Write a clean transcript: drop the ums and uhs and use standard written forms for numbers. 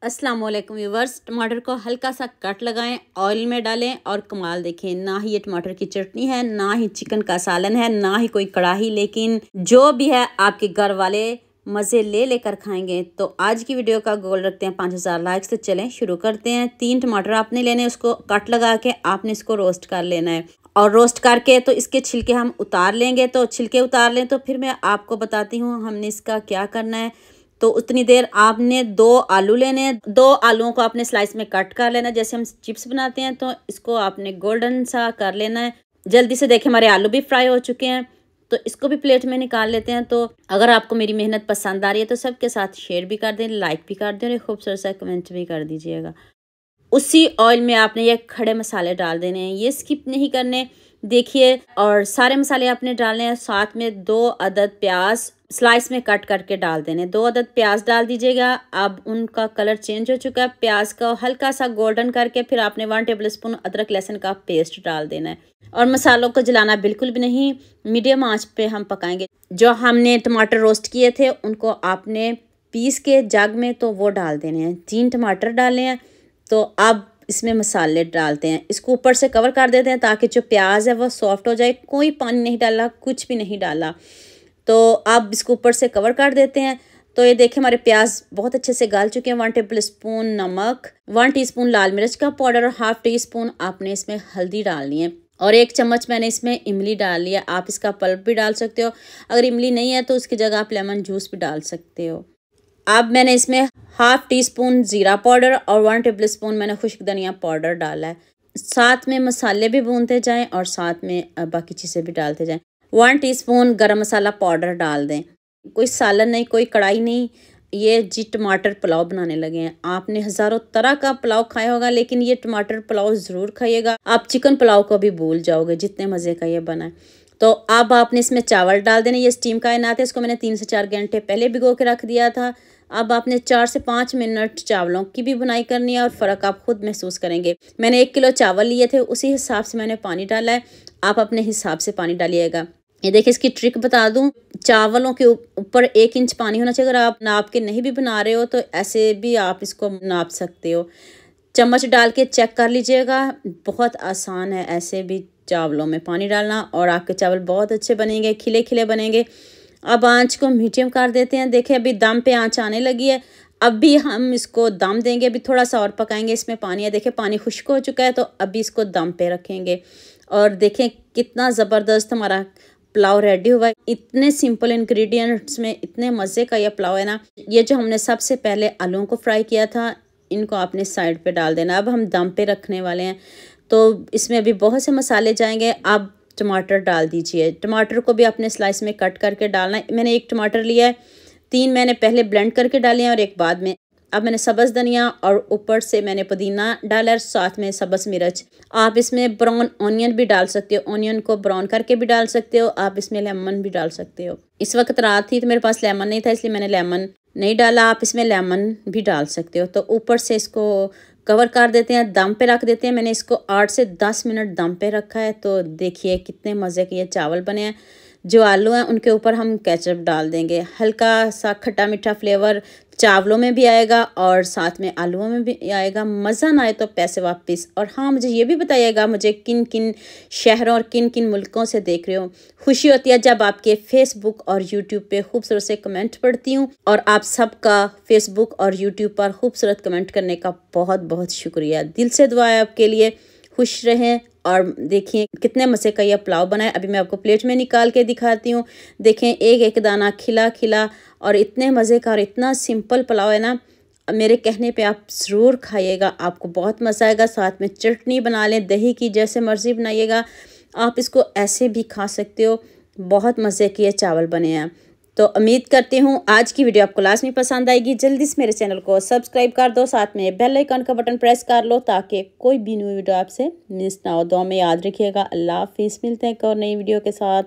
अस्सलाम वालेकुम व्यूवर्स। टमाटर को हल्का सा कट लगाएं, ऑयल में डालें और कमाल देखें। ना ही ये टमाटर की चटनी है, ना ही चिकन का सालन है, ना ही कोई कढ़ाई, लेकिन जो भी है आपके घर वाले मज़े ले लेकर खाएंगे। तो आज की वीडियो का गोल रखते हैं 5000 लाइक्स। तो चलें शुरू करते हैं। 3 टमाटर आपने लेने, उसको कट लगा के आपने इसको रोस्ट कर लेना है और रोस्ट करके तो इसके छिलके हम उतार लेंगे। तो छिलके उतार लें तो फिर मैं आपको बताती हूँ हमने इसका क्या करना है। तो उतनी देर आपने 2 आलू लेने हैं। 2 आलूओं को आपने स्लाइस में कट कर लेना है, जैसे हम चिप्स बनाते हैं। तो इसको आपने गोल्डन सा कर लेना है। जल्दी से देखें हमारे आलू भी फ्राई हो चुके हैं। तो इसको भी प्लेट में निकाल लेते हैं। तो अगर आपको मेरी मेहनत पसंद आ रही है तो सबके साथ शेयर भी कर दें, लाइक भी कर दें और एक खूबसूरत सा कमेंट भी कर दीजिएगा। उसी ऑयल में आपने ये खड़े मसाले डाल देने हैं, ये स्किप नहीं करने, देखिए। और सारे मसाले आपने डालने हैं। साथ में 2 अदद प्याज स्लाइस में कट करके डाल देने। 2 अदद प्याज डाल दीजिएगा। अब उनका कलर चेंज हो चुका है, प्याज का हल्का सा गोल्डन करके फिर आपने 1 टेबलस्पून अदरक लहसुन का पेस्ट डाल देना है। और मसालों को जलाना बिल्कुल भी नहीं, मीडियम आंच पे हम पकाएंगे। जो हमने टमाटर रोस्ट किए थे उनको आपने पीस के जग में तो वो डाल देने हैं। 3 टमाटर डाले हैं। तो अब इसमें मसाले डालते हैं, इसको ऊपर से कवर कर देते हैं ताकि जो प्याज है वो सॉफ्ट हो जाए। कोई पानी नहीं डाला, कुछ भी नहीं डाला। तो अब इसको ऊपर से कवर कर देते हैं। तो ये देखें हमारे प्याज बहुत अच्छे से गल चुके हैं। 1 टेबलस्पून नमक, 1 टीस्पून लाल मिर्च का पाउडर और हाफ टी स्पून आपने इसमें हल्दी डालनी है। और 1 चम्मच मैंने इसमें इमली डाल लिया। आप इसका पल्प भी डाल सकते हो, अगर इमली नहीं है तो उसकी जगह आप लेमन जूस भी डाल सकते हो। अब मैंने इसमें हाफ टी स्पून ज़ीरा पाउडर और 1 टेबलस्पून मैंने खुश्क धनिया पाउडर डाला है। साथ में मसाले भी भूनते जाएं और साथ में बाकी चीज़ें भी डालते जाएं। 1 टीस्पून गरम मसाला पाउडर डाल दें। कोई सालन नहीं, कोई कढ़ाई नहीं, ये जी टमाटर पुलाव बनाने लगे हैं। आपने हज़ारों तरह का पुलाव खाया होगा, लेकिन ये टमाटर पुलाव ज़रूर खाइएगा। आप चिकन पुलाव को भी भूल जाओगे, जितने मज़े का ये बना है। तो अब आपने इसमें चावल डाल देने। ये स्टीम कायनात है, इसको मैंने 3 से 4 घंटे पहले भिगो के रख दिया था। अब आपने 4 से 5 मिनट चावलों की भी बुनाई करनी है और फ़र्क आप खुद महसूस करेंगे। मैंने 1 किलो चावल लिए थे, उसी हिसाब से मैंने पानी डाला है। आप अपने हिसाब से पानी डालिएगा। ये देखिए, इसकी ट्रिक बता दूं, चावलों के ऊपर 1 इंच पानी होना चाहिए। अगर आप नाप के नहीं भी बना रहे हो तो ऐसे भी आप इसको नाप सकते हो। चम्मच डाल के चेक कर लीजिएगा। बहुत आसान है ऐसे भी चावलों में पानी डालना और आपके चावल बहुत अच्छे बनेंगे, खिले खिले बनेंगे। अब आंच को मीडियम कर देते हैं। देखिए अभी दम पे आंच आने लगी है। अब भी हम इसको दम देंगे, अभी थोड़ा सा और पकाएंगे। इसमें पानी है, देखिए पानी खुश्क हो चुका है। तो अभी इसको दम पे रखेंगे और देखें कितना ज़बरदस्त हमारा पुलाव रेडी हुआ है। इतने सिंपल इंग्रेडिएंट्स में इतने मज़े का ये पुलाव है ना। ये जो हमने सबसे पहले आलूओं को फ्राई किया था, इनको आपने साइड पे डाल देना। अब हम दम पे रखने वाले हैं, तो इसमें अभी बहुत से मसाले जाएंगे। अब टमाटर डाल दीजिए। टमाटर को भी अपने स्लाइस में कट करके डालना है। मैंने 1 टमाटर लिया है, 3 मैंने पहले ब्लेंड करके डाले हैं और 1 बाद में। अब मैंने सब्ज़ धनिया और ऊपर से मैंने पुदीना डाला है, साथ में सब्ज़ मिर्च। आप इसमें ब्राउन ऑनियन भी डाल सकते हो, ऑनियन को ब्राउन करके भी डाल सकते हो। आप इसमें लेमन भी डाल सकते हो। इस वक्त रात थी तो मेरे पास लेमन नहीं था, इसलिए मैंने लेमन नहीं डाला। आप इसमें लेमन भी डाल सकते हो। तो ऊपर से इसको कवर कर देते हैं, दम पे रख देते हैं। मैंने इसको 8 से 10 मिनट दम पे रखा है। तो देखिए कितने मज़े के ये चावल बने हैं। जो आलू हैं उनके ऊपर हम केचप डाल देंगे। हल्का सा खट्टा मीठा फ्लेवर चावलों में भी आएगा और साथ में आलूओं में भी आएगा। मज़ा ना आए तो पैसे वापस। और हाँ, मुझे ये भी बताइएगा मुझे किन किन शहरों और किन किन मुल्कों से देख रहे हो। खुशी होती है जब आपके फेसबुक और यूट्यूब पे खूबसूरत से कमेंट पढ़ती हूँ। और आप सबका फेसबुक और यूट्यूब पर खूबसूरत कमेंट करने का बहुत बहुत शुक्रिया। दिल से दुआ है आपके लिए। खुश रहें। और देखिए कितने मज़े का यह पुलाव बना है। अभी मैं आपको प्लेट में निकाल के दिखाती हूँ। देखें एक एक दाना खिला खिला और इतने मज़े का और इतना सिंपल पुलाव है ना। मेरे कहने पे आप ज़रूर खाइएगा, आपको बहुत मज़ा आएगा। साथ में चटनी बना लें दही की, जैसे मर्ज़ी बनाइएगा। आप इसको ऐसे भी खा सकते हो। बहुत मज़े के ये चावल बने हैं। तो उम्मीद करती हूँ आज की वीडियो आपको लाजमी पसंद आएगी। जल्दी से मेरे चैनल को सब्सक्राइब कर दो, साथ में बेल आइकन का बटन प्रेस कर लो ताकि कोई भी न्यू वीडियो आपसे मिस ना हो। दुआ में याद रखिएगा। अल्लाह हाफिज़। मिलते हैं एक और नई वीडियो के साथ।